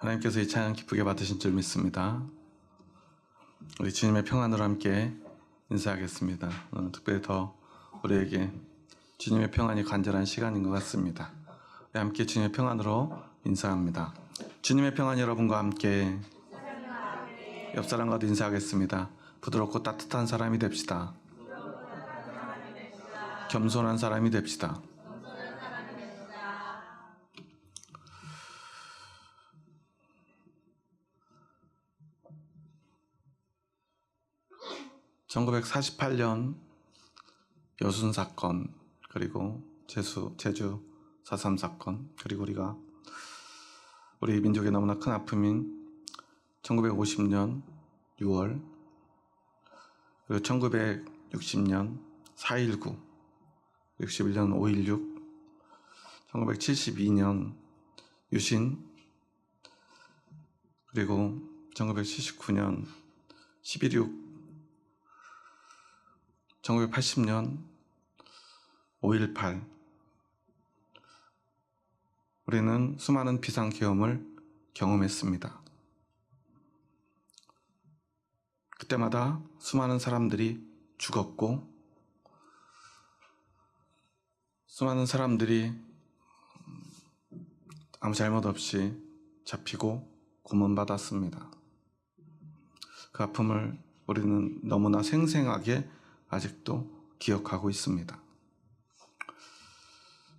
하나님께서 이 찬양 기쁘게 받으신 줄 믿습니다. 우리 주님의 평안으로 함께 인사하겠습니다. 특별히 더 우리에게 주님의 평안이 간절한 시간인 것 같습니다. 우리 함께 주님의 평안으로 인사합니다. 주님의 평안 여러분과 함께 옆 사람과도 인사하겠습니다. 부드럽고 따뜻한 사람이 됩시다. 겸손한 사람이 됩시다. 1948년 여순 사건, 그리고 제주 4.3 사건, 그리고 우리 민족의 너무나 큰 아픔인 1950년 6월, 그리고 1960년 4.19, 61년 5.16, 1972년 유신, 그리고 1979년 11.6, 1980년 5.18. 우리는 수많은 비상계엄을 경험했습니다. 그때마다 수많은 사람들이 죽었고, 수많은 사람들이 아무 잘못 없이 잡히고 고문받았습니다. 그 아픔을 우리는 너무나 생생하게 아직도 기억하고 있습니다.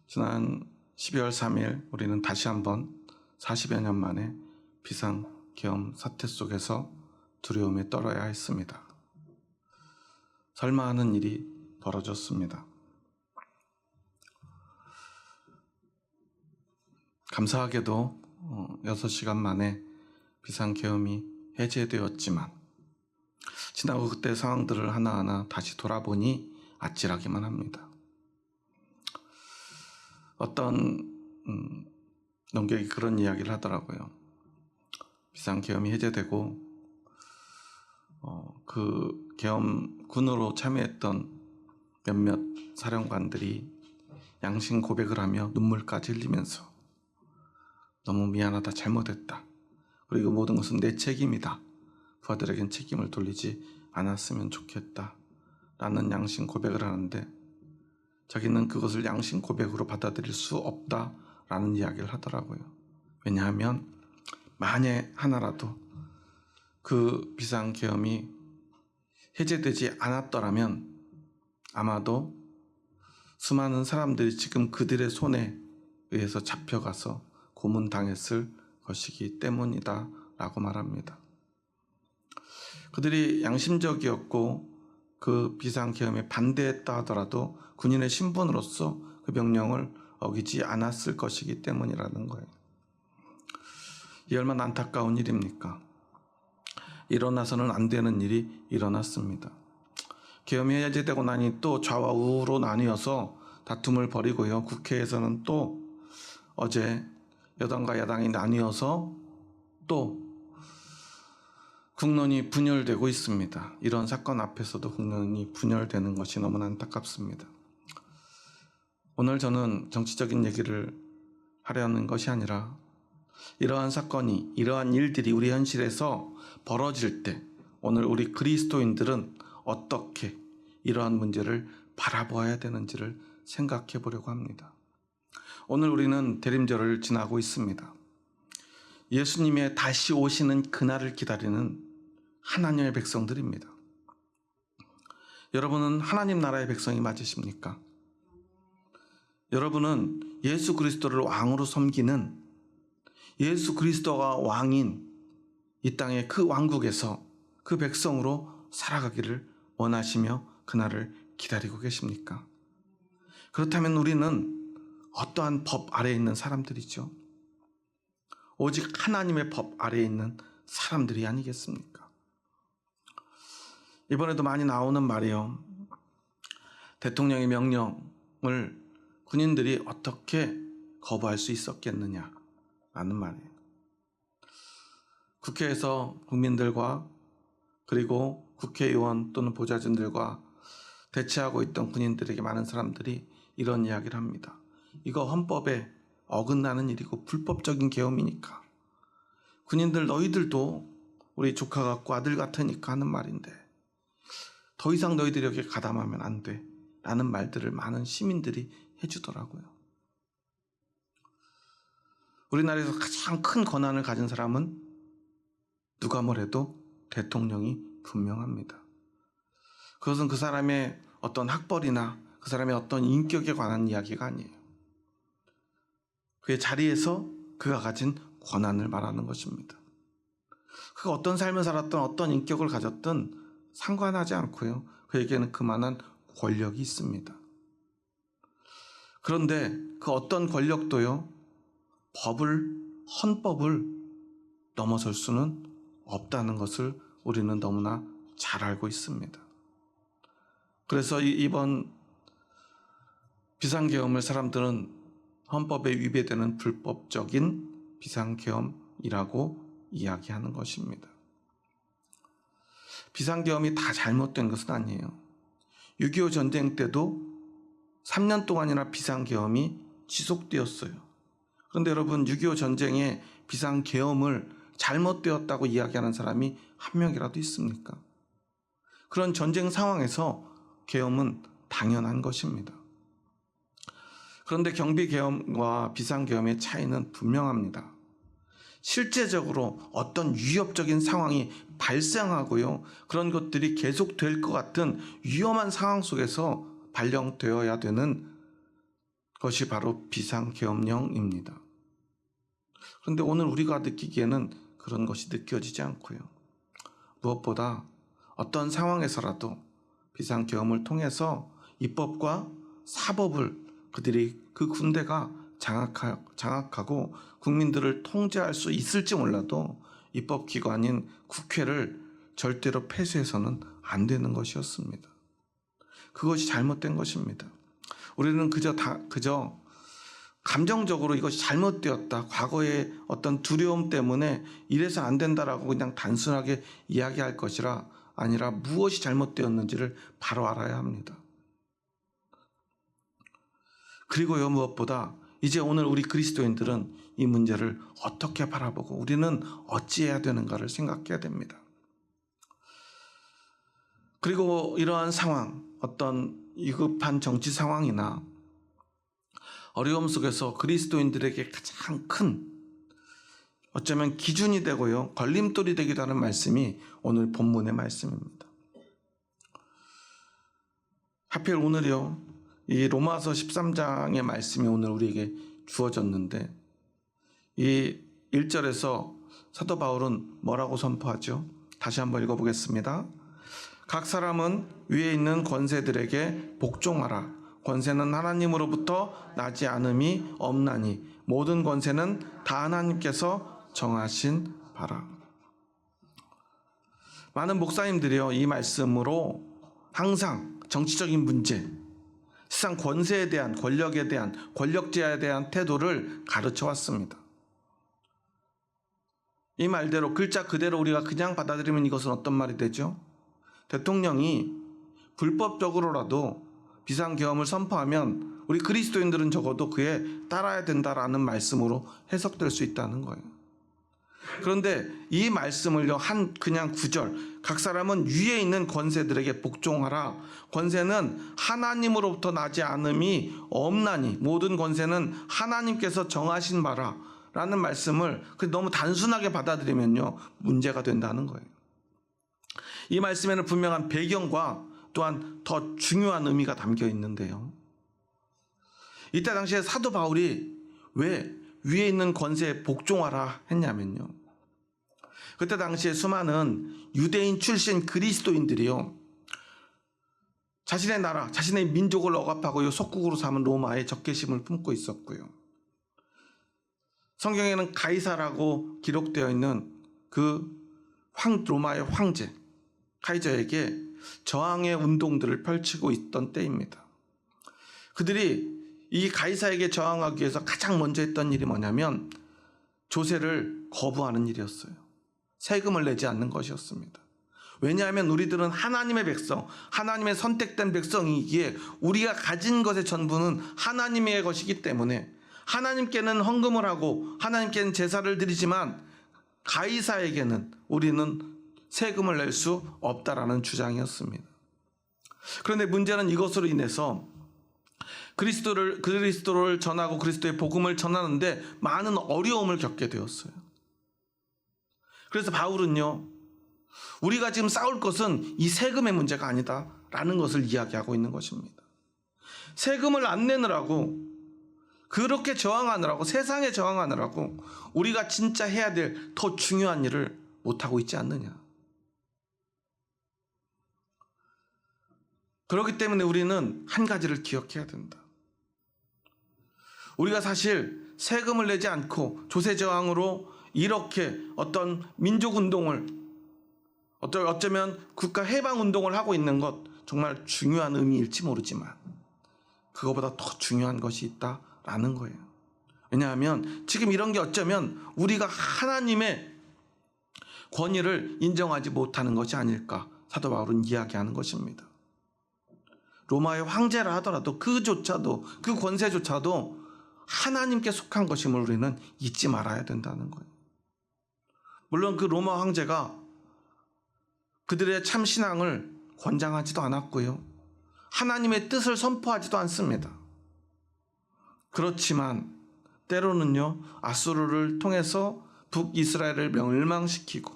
지난 12월 3일 우리는 다시 한번 40여 년 만에 비상계엄 사태 속에서 두려움에 떨어야 했습니다. 설마 하는 일이 벌어졌습니다. 감사하게도 6시간 만에 비상계엄이 해제되었지만 지나고 그때 상황들을 하나하나 다시 돌아보니 아찔하기만 합니다. 어떤 농객이 그런 이야기를 하더라고요. 비상계엄이 해제되고 그 계엄군으로 참여했던 몇몇 사령관들이 양심 고백을 하며 눈물까지 흘리면서 너무 미안하다, 잘못했다, 그리고 모든 것은 내 책임이다, 부하들에겐 책임을 돌리지 않았으면 좋겠다 라는 양심 고백을 하는데, 자기는 그것을 양심 고백으로 받아들일 수 없다 라는 이야기를 하더라고요. 왜냐하면 만에 하나라도 그 비상계엄이 해제되지 않았더라면 아마도 수많은 사람들이 지금 그들의 손에 의해서 잡혀가서 고문당했을 것이기 때문이다 라고 말합니다. 그들이 양심적이었고 그 비상계엄에 반대했다 하더라도 군인의 신분으로서 그 명령을 어기지 않았을 것이기 때문이라는 거예요. 이 얼마나 안타까운 일입니까? 일어나서는 안 되는 일이 일어났습니다. 계엄이 해제되고 나니 또 좌와 우로 나뉘어서 다툼을 벌이고요. 국회에서는 또 어제 여당과 야당이 나뉘어서 또 국론이 분열되고 있습니다. 이런 사건 앞에서도 국론이 분열되는 것이 너무나 안타깝습니다. 오늘 저는 정치적인 얘기를 하려는 것이 아니라 이러한 사건이, 이러한 일들이 우리 현실에서 벌어질 때 오늘 우리 그리스도인들은 어떻게 이러한 문제를 바라보아야 되는지를 생각해 보려고 합니다. 오늘 우리는 대림절을 지나고 있습니다. 예수님의 다시 오시는 그날을 기다리는 하나님의 백성들입니다. 여러분은 하나님 나라의 백성이 맞으십니까? 여러분은 예수 그리스도를 왕으로 섬기는, 예수 그리스도가 왕인 이 땅의 그 왕국에서 그 백성으로 살아가기를 원하시며 그날을 기다리고 계십니까? 그렇다면 우리는 어떠한 법 아래에 있는 사람들이죠? 오직 하나님의 법 아래에 있는 사람들이 아니겠습니까? 이번에도 많이 나오는 말이요. 대통령의 명령을 군인들이 어떻게 거부할 수 있었겠느냐 라는 말이에요. 국회에서 국민들과 그리고 국회의원 또는 보좌진들과 대치하고 있던 군인들에게 많은 사람들이 이런 이야기를 합니다. 이거 헌법에 어긋나는 일이고 불법적인 계엄이니까 군인들 너희들도 우리 조카 같고 아들 같으니까 하는 말인데 더 이상 너희들이 여기 가담하면 안 돼 라는 말들을 많은 시민들이 해주더라고요. 우리나라에서 가장 큰 권한을 가진 사람은 누가 뭐래도 대통령이 분명합니다. 그것은 그 사람의 어떤 학벌이나 그 사람의 어떤 인격에 관한 이야기가 아니에요. 그의 자리에서 그가 가진 권한을 말하는 것입니다. 그가 어떤 삶을 살았든 어떤 인격을 가졌든 상관하지 않고요. 그에게는 그만한 권력이 있습니다. 그런데 그 어떤 권력도요, 헌법을 넘어설 수는 없다는 것을 우리는 너무나 잘 알고 있습니다. 그래서 이번 비상계엄을 사람들은 헌법에 위배되는 불법적인 비상계엄이라고 이야기하는 것입니다. 비상계엄이 다 잘못된 것은 아니에요. 6.25 전쟁 때도 3년 동안이나 비상계엄이 지속되었어요. 그런데 여러분, 6.25 전쟁에 비상계엄을 잘못되었다고 이야기하는 사람이 한 명이라도 있습니까? 그런 전쟁 상황에서 계엄은 당연한 것입니다. 그런데 경비계엄과 비상계엄의 차이는 분명합니다. 실제적으로 어떤 위협적인 상황이 발생하고요, 그런 것들이 계속될 것 같은 위험한 상황 속에서 발령되어야 되는 것이 바로 비상계엄령입니다. 그런데 오늘 우리가 느끼기에는 그런 것이 느껴지지 않고요, 무엇보다 어떤 상황에서라도 비상계엄을 통해서 입법과 사법을 그 군대가 장악하고 국민들을 통제할 수 있을지 몰라도 입법기관인 국회를 절대로 폐쇄해서는 안 되는 것이었습니다. 그것이 잘못된 것입니다. 우리는 그저 감정적으로 이것이 잘못되었다, 과거의 어떤 두려움 때문에 이래서 안 된다라고 그냥 단순하게 이야기할 것이라 아니라 무엇이 잘못되었는지를 바로 알아야 합니다. 그리고요, 무엇보다 이제 오늘 우리 그리스도인들은 이 문제를 어떻게 바라보고 우리는 어찌해야 되는가를 생각해야 됩니다. 그리고 이러한 상황, 어떤 위급한 정치 상황이나 어려움 속에서 그리스도인들에게 가장 큰, 어쩌면 기준이 되고요, 걸림돌이 되기도 하는 말씀이 오늘 본문의 말씀입니다. 하필 오늘이요, 이 로마서 13장의 말씀이 오늘 우리에게 주어졌는데, 이 1절에서 사도 바울은 뭐라고 선포하죠? 다시 한번 읽어보겠습니다. 각 사람은 위에 있는 권세들에게 복종하라. 권세는 하나님으로부터 나지 않음이 없나니 모든 권세는 다 하나님께서 정하신 바라. 많은 목사님들이요, 이 말씀으로 항상 정치적인 문제, 세상 권세에 대한, 권력에 대한, 권력제에 대한 태도를 가르쳐 왔습니다. 이 말대로 글자 그대로 우리가 그냥 받아들이면 이것은 어떤 말이 되죠? 대통령이 불법적으로라도 비상계엄을 선포하면 우리 그리스도인들은 적어도 그에 따라야 된다라는 말씀으로 해석될 수 있다는 거예요. 그런데 이 말씀을요, 그냥 구절, 각 사람은 위에 있는 권세들에게 복종하라. 권세는 하나님으로부터 나지 않음이 없나니 모든 권세는 하나님께서 정하신 바라 라는 말씀을 너무 단순하게 받아들이면요, 문제가 된다는 거예요. 이 말씀에는 분명한 배경과 또한 더 중요한 의미가 담겨 있는데요, 이때 당시에 사도 바울이 왜 위에 있는 권세에 복종하라 했냐면요, 그때 당시에 수많은 유대인 출신 그리스도인들이요, 자신의 나라, 자신의 민족을 억압하고 속국으로 삼은 로마의 적개심을 품고 있었고요, 성경에는 가이사라고 기록되어 있는 그 로마의 황제 카이저에게 저항의 운동들을 펼치고 있던 때입니다. 그들이 이 가이사에게 저항하기 위해서 가장 먼저 했던 일이 뭐냐면 조세를 거부하는 일이었어요. 세금을 내지 않는 것이었습니다. 왜냐하면 우리들은 하나님의 백성, 하나님의 선택된 백성이기에 우리가 가진 것의 전부는 하나님의 것이기 때문에 하나님께는 헌금을 하고 하나님께는 제사를 드리지만 가이사에게는 우리는 세금을 낼 수 없다라는 주장이었습니다. 그런데 문제는 이것으로 인해서 그리스도를 전하고 그리스도의 복음을 전하는데 많은 어려움을 겪게 되었어요. 그래서 바울은요, 우리가 지금 싸울 것은 이 세금의 문제가 아니다라는 것을 이야기하고 있는 것입니다. 세금을 안 내느라고, 그렇게 저항하느라고, 세상에 저항하느라고 우리가 진짜 해야 될 더 중요한 일을 못하고 있지 않느냐. 그렇기 때문에 우리는 한 가지를 기억해야 된다. 우리가 사실 세금을 내지 않고 조세저항으로 이렇게 어떤 민족운동을, 어쩌면 국가해방운동을 하고 있는 것 정말 중요한 의미일지 모르지만 그거보다 더 중요한 것이 있다라는 거예요. 왜냐하면 지금 이런 게 어쩌면 우리가 하나님의 권위를 인정하지 못하는 것이 아닐까 사도 바울은 이야기하는 것입니다. 로마의 황제라 하더라도 그 권세조차도 하나님께 속한 것임을 우리는 잊지 말아야 된다는 거예요. 물론 그 로마 황제가 그들의 참 신앙을 권장하지도 않았고요, 하나님의 뜻을 선포하지도 않습니다. 그렇지만 때로는요, 아수르를 통해서 북이스라엘을 멸망시키고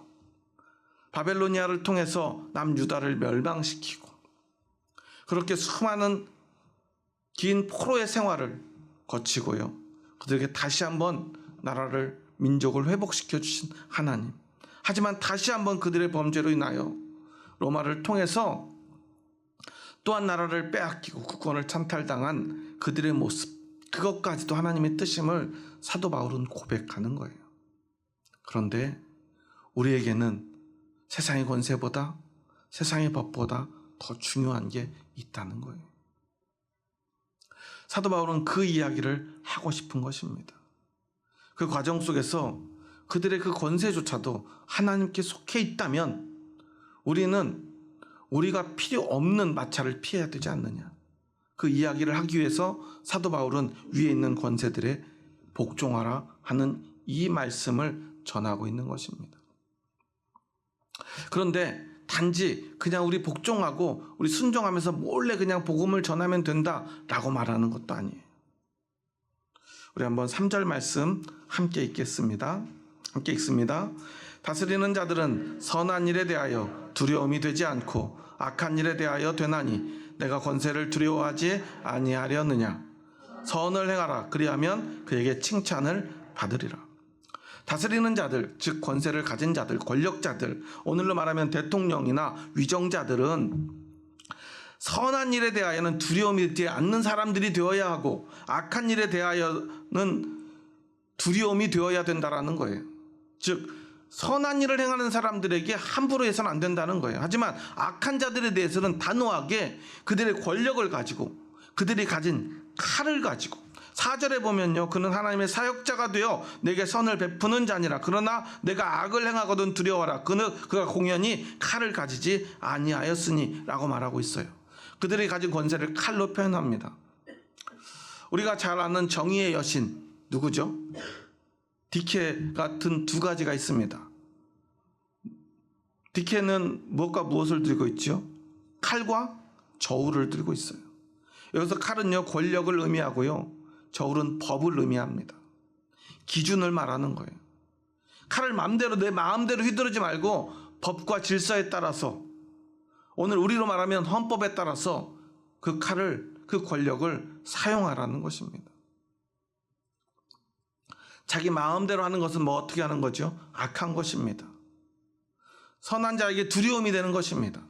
바벨로니아를 통해서 남유다를 멸망시키고 그렇게 수많은 긴 포로의 생활을 거치고요, 그들에게 다시 한번 나라를, 민족을 회복시켜 주신 하나님, 하지만 다시 한번 그들의 범죄로 인하여 로마를 통해서 또한 나라를 빼앗기고 국권을 찬탈당한 그들의 모습, 그것까지도 하나님의 뜻임을 사도 바울은 고백하는 거예요. 그런데 우리에게는 세상의 권세보다, 세상의 법보다 더 중요한 게 있다는 거예요. 사도 바울은 그 이야기를 하고 싶은 것입니다. 그 과정 속에서 그들의 그 권세조차도 하나님께 속해 있다면 우리는 우리가 필요 없는 마찰을 피해야 되지 않느냐. 그 이야기를 하기 위해서 사도 바울은 위에 있는 권세들에 복종하라 하는 이 말씀을 전하고 있는 것입니다. 그런데 단지 그냥 우리 복종하고 우리 순종하면서 몰래 그냥 복음을 전하면 된다라고 말하는 것도 아니에요. 우리 한번 3절 말씀 함께 읽겠습니다. 함께 읽습니다. 다스리는 자들은 선한 일에 대하여 두려움이 되지 않고 악한 일에 대하여 되나니 내가 권세를 두려워하지 아니하려느냐. 선을 행하라. 그리하면 그에게 칭찬을 받으리라. 다스리는 자들, 즉 권세를 가진 자들, 권력자들, 오늘로 말하면 대통령이나 위정자들은 선한 일에 대하여는 두려움이 되지 않는 사람들이 되어야 하고 악한 일에 대하여는 두려움이 되어야 된다라는 거예요. 즉 선한 일을 행하는 사람들에게 함부로 해서는 안 된다는 거예요. 하지만 악한 자들에 대해서는 단호하게 그들의 권력을 가지고 그들이 가진 칼을 가지고 4절에 보면요, 그는 하나님의 사역자가 되어 내게 선을 베푸는 자니라. 그러나 내가 악을 행하거든 두려워라. 그가 공연히 칼을 가지지 아니하였으니 라고 말하고 있어요. 그들이 가진 권세를 칼로 표현합니다. 우리가 잘 아는 정의의 여신 누구죠? 디케 같은 두 가지가 있습니다. 디케는 무엇과 무엇을 들고 있죠? 칼과 저울을 들고 있어요. 여기서 칼은요, 권력을 의미하고요, 저울은 법을 의미합니다. 기준을 말하는 거예요. 칼을 내 마음대로 휘두르지 말고 법과 질서에 따라서, 오늘 우리로 말하면 헌법에 따라서 그 칼을, 그 권력을 사용하라는 것입니다. 자기 마음대로 하는 것은 어떻게 하는 거죠? 악한 것입니다. 선한 자에게 두려움이 되는 것입니다.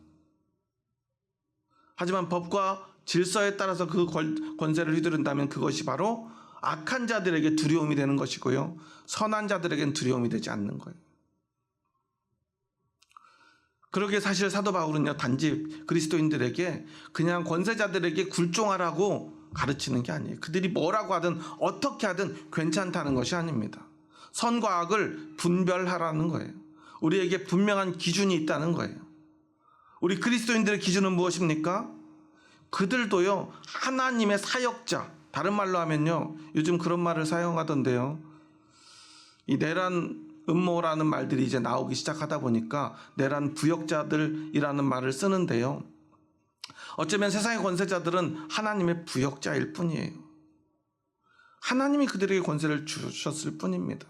하지만 법과 질서에 따라서 그 권세를 휘두른다면 그것이 바로 악한 자들에게 두려움이 되는 것이고요, 선한 자들에게는 두려움이 되지 않는 거예요. 그러기에 사실 사도 바울은요, 단지 그리스도인들에게 그냥 권세자들에게 굴종하라고 가르치는 게 아니에요. 그들이 뭐라고 하든 어떻게 하든 괜찮다는 것이 아닙니다. 선과 악을 분별하라는 거예요. 우리에게 분명한 기준이 있다는 거예요. 우리 그리스도인들의 기준은 무엇입니까? 그들도요, 하나님의 사역자, 다른 말로 하면요, 요즘 그런 말을 사용하던데요, 이 내란 음모라는 말들이 이제 나오기 시작하다 보니까 내란 부역자들이라는 말을 쓰는데요. 어쩌면 세상의 권세자들은 하나님의 부역자일 뿐이에요. 하나님이 그들에게 권세를 주셨을 뿐입니다.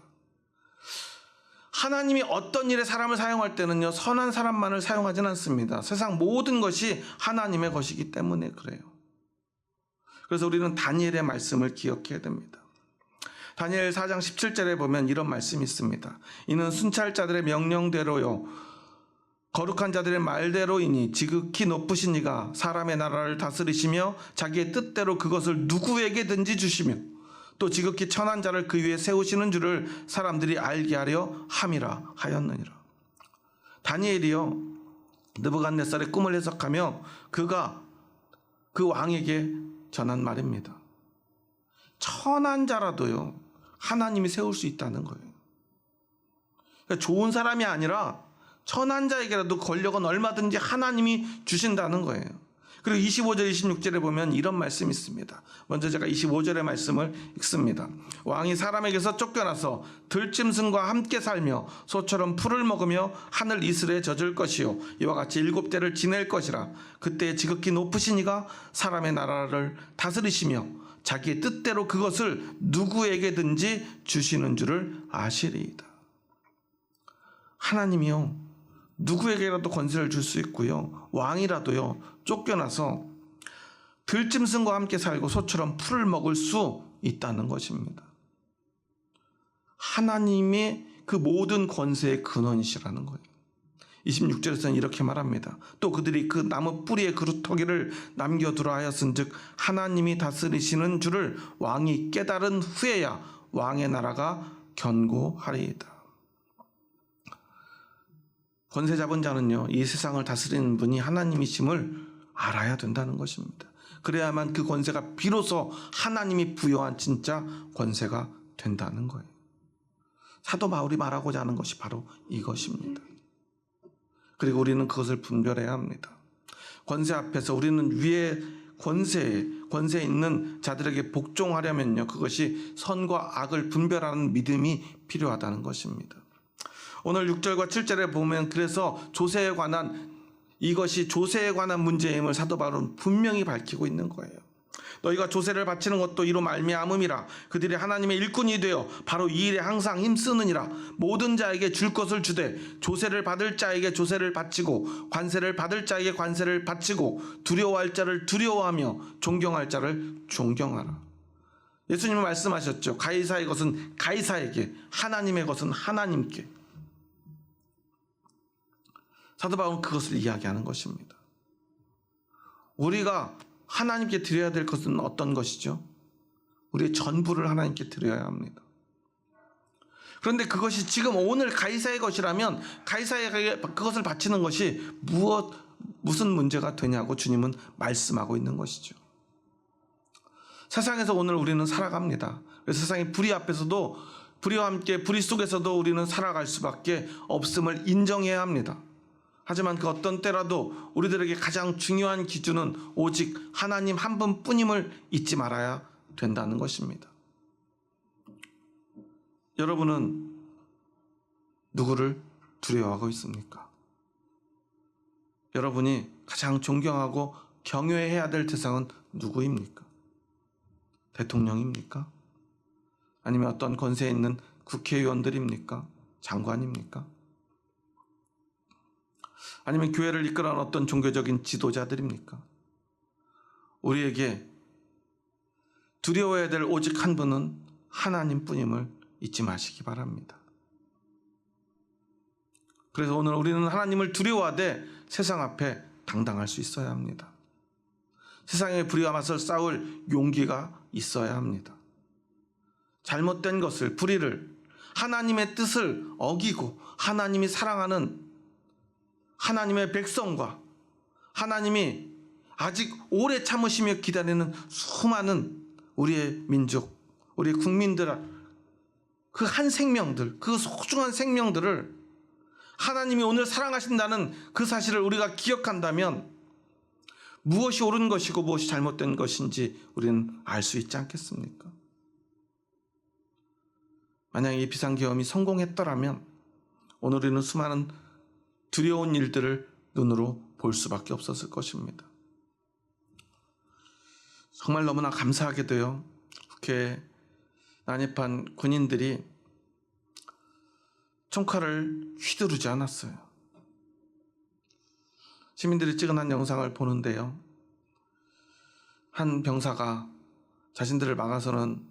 하나님이 어떤 일에 사람을 사용할 때는요, 선한 사람만을 사용하지는 않습니다. 세상 모든 것이 하나님의 것이기 때문에 그래요. 그래서 우리는 다니엘의 말씀을 기억해야 됩니다. 다니엘 4장 17절에 보면 이런 말씀이 있습니다. 이는 순찰자들의 명령대로요, 거룩한 자들의 말대로이니 지극히 높으신 이가 사람의 나라를 다스리시며 자기의 뜻대로 그것을 누구에게든지 주시며 또 지극히 천한 자를 그 위에 세우시는 줄을 사람들이 알게 하려 함이라 하였느니라. 다니엘이요, 느부갓네살의 꿈을 해석하며 그가 그 왕에게 전한 말입니다. 천한 자라도요, 하나님이 세울 수 있다는 거예요. 그러니까 좋은 사람이 아니라 천한 자에게라도 권력은 얼마든지 하나님이 주신다는 거예요. 그리고 25절 26절에 보면 이런 말씀이 있습니다. 먼저 제가 25절의 말씀을 읽습니다. 왕이 사람에게서 쫓겨나서 들짐승과 함께 살며 소처럼 풀을 먹으며 하늘 이슬에 젖을 것이요 이와 같이 7대를 지낼 것이라. 그때 지극히 높으신 이가 사람의 나라를 다스리시며 자기의 뜻대로 그것을 누구에게든지 주시는 줄을 아시리이다. 하나님이요, 누구에게라도 권세를 줄 수 있고요, 왕이라도요 쫓겨나서 들짐승과 함께 살고 소처럼 풀을 먹을 수 있다는 것입니다. 하나님의 그 모든 권세의 근원이시라는 거예요. 26절에서는 이렇게 말합니다. 또 그들이 그 나무 뿌리에 그루터기를 남겨두라 하였은즉 하나님이 다스리시는 줄을 왕이 깨달은 후에야 왕의 나라가 견고하리이다. 권세 잡은 자는요, 이 세상을 다스리는 분이 하나님이심을 알아야 된다는 것입니다. 그래야만 그 권세가 비로소 하나님이 부여한 진짜 권세가 된다는 거예요. 사도 바울이 말하고자 하는 것이 바로 이것입니다. 그리고 우리는 그것을 분별해야 합니다. 권세 앞에서 우리는 위에 권세에 있는 자들에게 복종하려면요, 그것이 선과 악을 분별하는 믿음이 필요하다는 것입니다. 오늘 6절과 7절에 보면 그래서 이것이 조세에 관한 문제임을 사도 바울은 분명히 밝히고 있는 거예요. 너희가 조세를 바치는 것도 이로 말미암음이라. 그들이 하나님의 일꾼이 되어 바로 이 일에 항상 힘쓰느니라. 모든 자에게 줄 것을 주되 조세를 받을 자에게 조세를 바치고 관세를 받을 자에게 관세를 바치고 두려워할 자를 두려워하며 존경할 자를 존경하라. 예수님은 말씀하셨죠. 가이사의 것은 가이사에게, 하나님의 것은 하나님께. 사도 바울은 그것을 이야기하는 것입니다. 우리가 하나님께 드려야 될 것은 어떤 것이죠? 우리의 전부를 하나님께 드려야 합니다. 그런데 그것이 지금 오늘 가이사의 것이라면 가이사에게 그것을 바치는 것이 무슨 문제가 되냐고 주님은 말씀하고 있는 것이죠. 세상에서 오늘 우리는 살아갑니다. 그래서 세상의 불의 앞에서도, 불의와 함께 불의 속에서도 우리는 살아갈 수밖에 없음을 인정해야 합니다. 하지만 그 어떤 때라도 우리들에게 가장 중요한 기준은 오직 하나님 한 분뿐임을 잊지 말아야 된다는 것입니다. 여러분은 누구를 두려워하고 있습니까? 여러분이 가장 존경하고 경외해야 될 대상은 누구입니까? 대통령입니까? 아니면 어떤 권세에 있는 국회의원들입니까? 장관입니까? 아니면 교회를 이끌어가는 어떤 종교적인 지도자들입니까? 우리에게 두려워해야 될 오직 한 분은 하나님뿐임을 잊지 마시기 바랍니다. 그래서 오늘 우리는 하나님을 두려워하되 세상 앞에 당당할 수 있어야 합니다. 세상의 불의와 맞서 싸울 용기가 있어야 합니다. 잘못된 것을, 불의를, 하나님의 뜻을 어기고 하나님이 사랑하는 하나님의 백성과 하나님이 아직 오래 참으시며 기다리는 수많은 우리의 민족, 우리의 국민들, 그 한 생명들, 그 소중한 생명들을 하나님이 오늘 사랑하신다는 그 사실을 우리가 기억한다면 무엇이 옳은 것이고 무엇이 잘못된 것인지 우리는 알 수 있지 않겠습니까? 만약 이 비상계엄이 성공했더라면 오늘 우리는 수많은 두려운 일들을 눈으로 볼 수밖에 없었을 것입니다. 정말 너무나 감사하게도요, 국회에 난입한 군인들이 총칼을 휘두르지 않았어요. 시민들이 찍은 한 영상을 보는데요, 한 병사가 자신들을 막아서는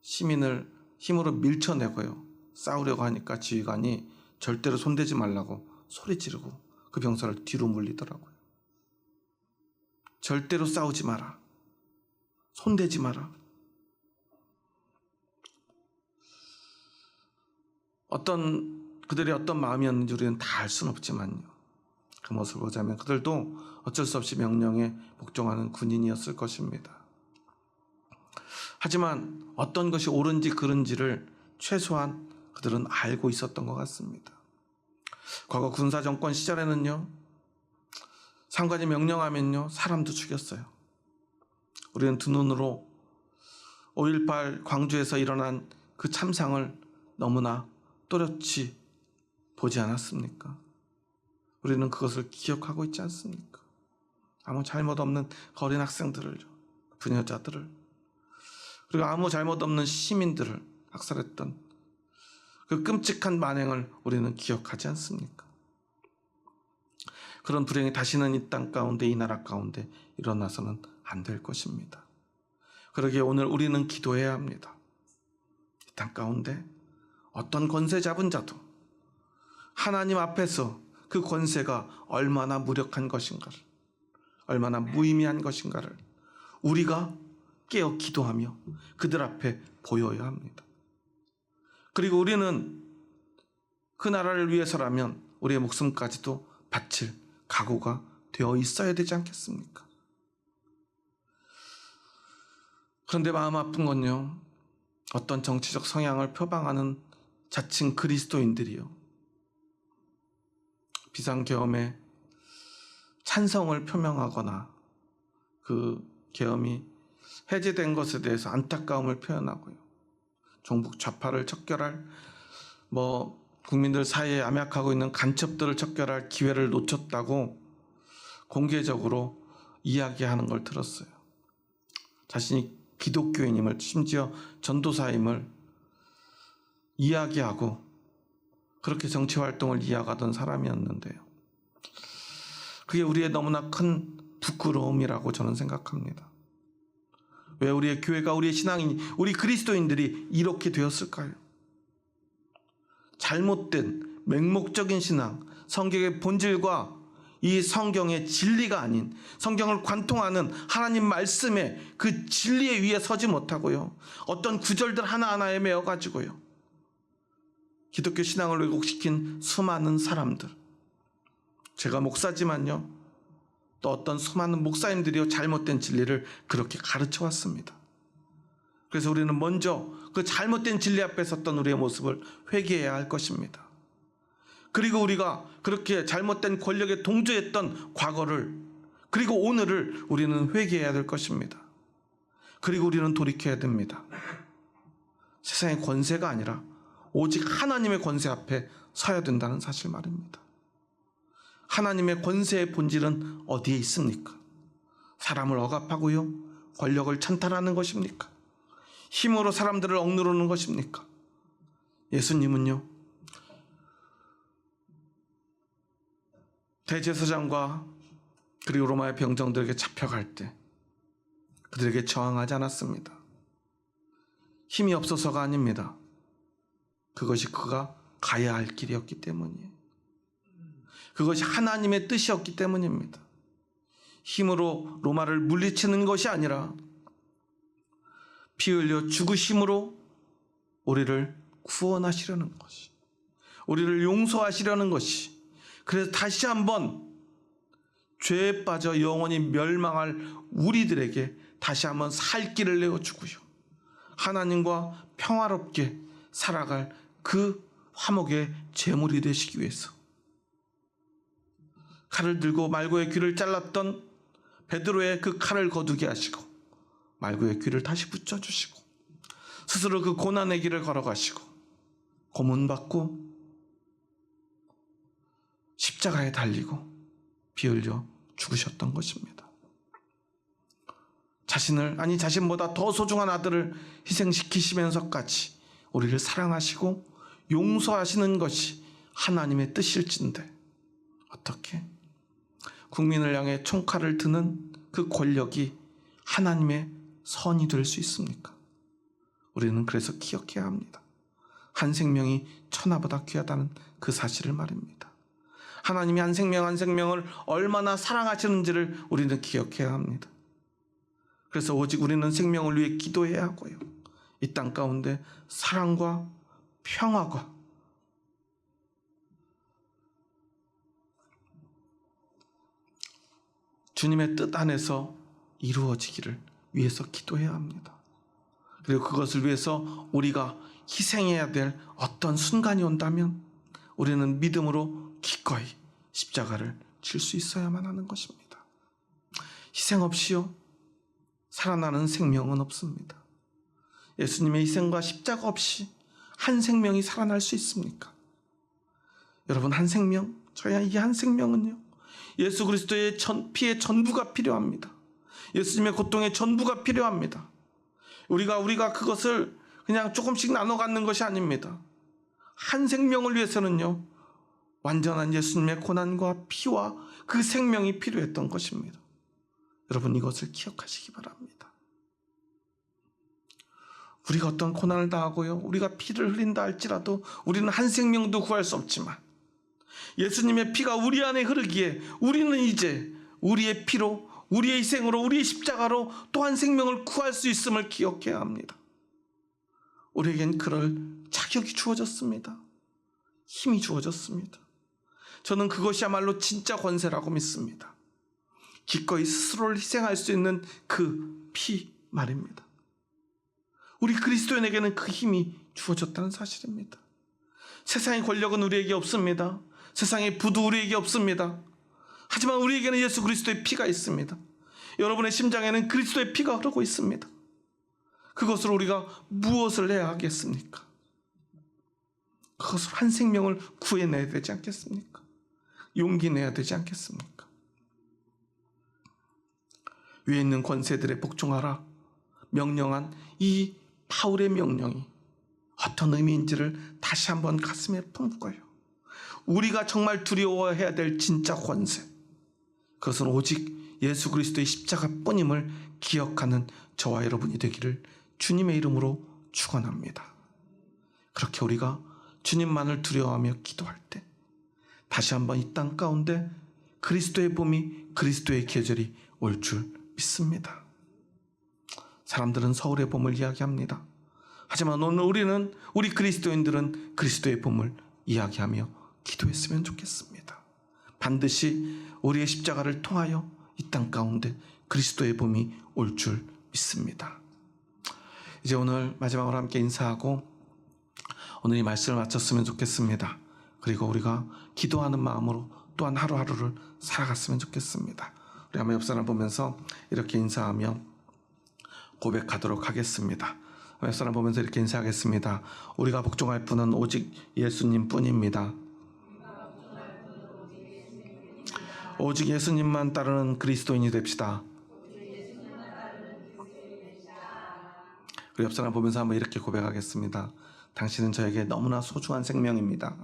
시민을 힘으로 밀쳐내고요, 싸우려고 하니까 지휘관이 절대로 손대지 말라고 소리 지르고 그 병사를 뒤로 물리더라고요. 절대로 싸우지 마라, 손대지 마라. 그들의 어떤 마음이었는지 우리는 다 알 수는 없지만요, 그 모습을 보자면 그들도 어쩔 수 없이 명령에 복종하는 군인이었을 것입니다. 하지만 어떤 것이 옳은지 그른지를 최소한 그들은 알고 있었던 것 같습니다. 과거 군사정권 시절에는요, 상관이 명령하면요, 사람도 죽였어요. 우리는 두 눈으로 5.18 광주에서 일어난 그 참상을 너무나 또렷이 보지 않았습니까? 우리는 그것을 기억하고 있지 않습니까? 아무 잘못 없는 어린 학생들을, 부녀자들을, 그리고 아무 잘못 없는 시민들을 학살했던 그 끔찍한 만행을 우리는 기억하지 않습니까? 그런 불행이 다시는 이 땅 가운데, 이 나라 가운데 일어나서는 안 될 것입니다. 그러기에 오늘 우리는 기도해야 합니다. 이 땅 가운데 어떤 권세 잡은 자도 하나님 앞에서 그 권세가 얼마나 무력한 것인가를, 얼마나 무의미한 것인가를 우리가 깨어 기도하며 그들 앞에 보여야 합니다. 그리고 우리는 그 나라를 위해서라면 우리의 목숨까지도 바칠 각오가 되어 있어야 되지 않겠습니까? 그런데 마음 아픈 건요, 어떤 정치적 성향을 표방하는 자칭 그리스도인들이요, 비상계엄에 찬성을 표명하거나 그 계엄이 해제된 것에 대해서 안타까움을 표현하고요, 종북 좌파를 척결할, 국민들 사이에 암약하고 있는 간첩들을 척결할 기회를 놓쳤다고 공개적으로 이야기하는 걸 들었어요. 자신이 기독교인임을, 심지어 전도사임을 이야기하고 그렇게 정치활동을 이어가던 사람이었는데요, 그게 우리의 너무나 큰 부끄러움이라고 저는 생각합니다. 왜 우리의 교회가, 우리의 신앙인, 우리 그리스도인들이 이렇게 되었을까요? 잘못된 맹목적인 신앙, 성경의 본질과 이 성경의 진리가 아닌, 성경을 관통하는 하나님 말씀의 그 진리에 위에 서지 못하고요, 어떤 구절들 하나하나에 매여가지고요, 기독교 신앙을 왜곡시킨 수많은 사람들, 제가 목사지만요, 또 어떤 수많은 목사님들이요, 잘못된 진리를 그렇게 가르쳐 왔습니다. 그래서 우리는 먼저 그 잘못된 진리 앞에 섰던 우리의 모습을 회개해야 할 것입니다. 그리고 우리가 그렇게 잘못된 권력에 동조했던 과거를, 그리고 오늘을 우리는 회개해야 될 것입니다. 그리고 우리는 돌이켜야 됩니다. 세상의 권세가 아니라 오직 하나님의 권세 앞에 서야 된다는 사실 말입니다. 하나님의 권세의 본질은 어디에 있습니까? 사람을 억압하고요, 권력을 찬탈하는 것입니까? 힘으로 사람들을 억누르는 것입니까? 예수님은요, 대제사장과 그리고 로마의 병정들에게 잡혀갈 때 그들에게 저항하지 않았습니다. 힘이 없어서가 아닙니다. 그것이 그가 가야 할 길이었기 때문이에요. 그것이 하나님의 뜻이었기 때문입니다. 힘으로 로마를 물리치는 것이 아니라 피 흘려 죽으심으로 우리를 구원하시려는 것이, 우리를 용서하시려는 것이, 그래서 다시 한번 죄에 빠져 영원히 멸망할 우리들에게 다시 한번 살 길을 내어주고요, 하나님과 평화롭게 살아갈 그 화목의 제물이 되시기 위해서 칼을 들고 말고의 귀를 잘랐던 베드로의 그 칼을 거두게 하시고 말고의 귀를 다시 붙여주시고 스스로 그 고난의 길을 걸어가시고 고문받고 십자가에 달리고 피 흘려 죽으셨던 것입니다. 자신보다 더 소중한 아들을 희생시키시면서까지 우리를 사랑하시고 용서하시는 것이 하나님의 뜻일진데 어떻게 국민을 향해 총칼을 드는 그 권력이 하나님의 선이 될 수 있습니까? 우리는 그래서 기억해야 합니다. 한 생명이 천하보다 귀하다는 그 사실을 말입니다. 하나님이 한 생명 한 생명을 얼마나 사랑하시는지를 우리는 기억해야 합니다. 그래서 오직 우리는 생명을 위해 기도해야 하고요. 이 땅 가운데 사랑과 평화가 주님의 뜻 안에서 이루어지기를 위해서 기도해야 합니다. 그리고 그것을 위해서 우리가 희생해야 될 어떤 순간이 온다면 우리는 믿음으로 기꺼이 십자가를 질 수 있어야만 하는 것입니다. 희생 없이요 살아나는 생명은 없습니다. 예수님의 희생과 십자가 없이 한 생명이 살아날 수 있습니까? 여러분, 한 생명, 저희 이 한 생명은요 예수 그리스도의 피의 전부가 필요합니다. 예수님의 고통의 전부가 필요합니다. 우리가 그것을 그냥 조금씩 나눠 갖는 것이 아닙니다. 한 생명을 위해서는요 완전한 예수님의 고난과 피와 그 생명이 필요했던 것입니다. 여러분, 이것을 기억하시기 바랍니다. 우리가 어떤 고난을 당하고요 우리가 피를 흘린다 할지라도 우리는 한 생명도 구할 수 없지만 예수님의 피가 우리 안에 흐르기에 우리는 이제 우리의 피로, 우리의 희생으로, 우리의 십자가로 또 한 생명을 구할 수 있음을 기억해야 합니다. 우리에겐 그럴 자격이 주어졌습니다. 힘이 주어졌습니다. 저는 그것이야말로 진짜 권세라고 믿습니다. 기꺼이 스스로를 희생할 수 있는 그 피 말입니다. 우리 그리스도인에게는 그 힘이 주어졌다는 사실입니다. 세상의 권력은 우리에게 없습니다. 세상의 부도 우리에게 없습니다. 하지만 우리에게는 예수 그리스도의 피가 있습니다. 여러분의 심장에는 그리스도의 피가 흐르고 있습니다. 그것으로 우리가 무엇을 해야 하겠습니까? 그것으로 한 생명을 구해내야 되지 않겠습니까? 용기 내야 되지 않겠습니까? 위에 있는 권세들에 복종하라 명령한 이 바울의 명령이 어떤 의미인지를 다시 한번 가슴에 품고요. 우리가 정말 두려워해야 될 진짜 권세, 그것은 오직 예수 그리스도의 십자가뿐임을 기억하는 저와 여러분이 되기를 주님의 이름으로 축원합니다. 그렇게 우리가 주님만을 두려워하며 기도할 때 다시 한번 이 땅 가운데 그리스도의 봄이, 그리스도의 계절이 올 줄 믿습니다. 사람들은 서울의 봄을 이야기합니다. 하지만 오늘 우리 그리스도인들은 그리스도의 봄을 이야기하며 기도했으면 좋겠습니다. 반드시 우리의 십자가를 통하여 이 땅 가운데 그리스도의 봄이 올 줄 믿습니다. 이제 오늘 마지막으로 함께 인사하고 오늘 이 말씀을 마쳤으면 좋겠습니다. 그리고 우리가 기도하는 마음으로 또한 하루하루를 살아갔으면 좋겠습니다. 우리 한번 옆 사람 보면서 이렇게 인사하며 고백하도록 하겠습니다. 옆 사람 보면서 이렇게 인사하겠습니다. 우리가 복종할 분은 오직 예수님 뿐입니다. 오직 예수님만 따르는 그리스도인이 됩시다. 그리고 옆 사람 보면서 한번 이렇게 고백하겠습니다. 당신은 저에게 너무나 소중한 생명입니다.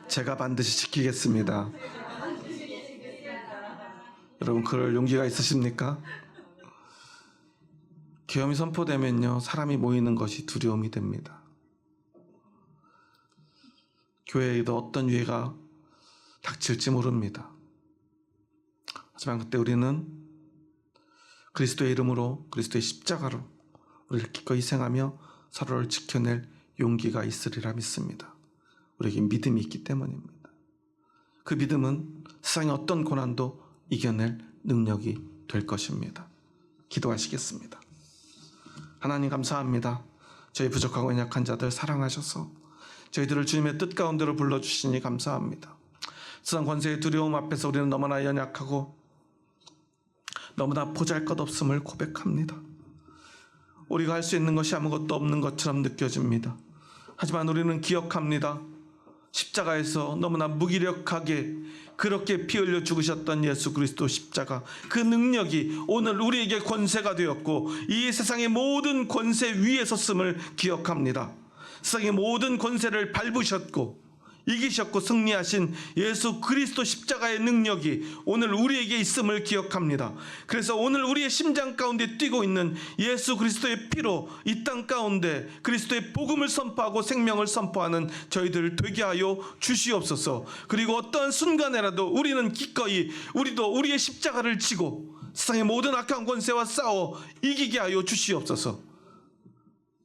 제가 반드시 지키겠습니다. 여러분, 그럴 용기가 있으십니까? 계엄이 선포되면요 사람이 모이는 것이 두려움이 됩니다. 교회에도 어떤 위해가 닥칠지 모릅니다. 하지만 그때 우리는 그리스도의 이름으로, 그리스도의 십자가로 우리를 기꺼이 희생하며 서로를 지켜낼 용기가 있으리라 믿습니다. 우리에게 믿음이 있기 때문입니다. 그 믿음은 세상의 어떤 고난도 이겨낼 능력이 될 것입니다. 기도하시겠습니다. 하나님, 감사합니다. 저희 부족하고 연약한 자들 사랑하셔서 저희들을 주님의 뜻 가운데로 불러주시니 감사합니다. 세상 권세의 두려움 앞에서 우리는 너무나 연약하고 너무나 보잘것없음을 고백합니다. 우리가 할 수 있는 것이 아무것도 없는 것처럼 느껴집니다. 하지만 우리는 기억합니다. 십자가에서 너무나 무기력하게 그렇게 피 흘려 죽으셨던 예수 그리스도 십자가, 그 능력이 오늘 우리에게 권세가 되었고 이 세상의 모든 권세 위에 섰음을 기억합니다. 세상의 모든 권세를 밟으셨고 이기셨고 승리하신 예수 그리스도 십자가의 능력이 오늘 우리에게 있음을 기억합니다. 그래서 오늘 우리의 심장 가운데 뛰고 있는 예수 그리스도의 피로 이 땅 가운데 그리스도의 복음을 선포하고 생명을 선포하는 저희들 되게 하여 주시옵소서. 그리고 어떠한 순간에라도 우리는 기꺼이 우리도 우리의 십자가를 지고 세상의 모든 악한 권세와 싸워 이기게 하여 주시옵소서.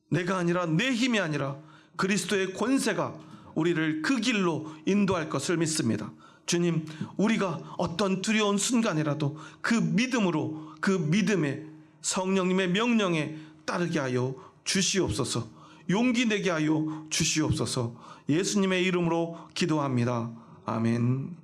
내가 아니라 내 힘이 아니라 그리스도의 권세가 우리를 그 길로 인도할 것을 믿습니다. 주님, 우리가 어떤 두려운 순간이라도 그 믿음으로, 그 믿음에 성령님의 명령에 따르게 하여 주시옵소서. 용기 내게 하여 주시옵소서. 예수님의 이름으로 기도합니다. 아멘.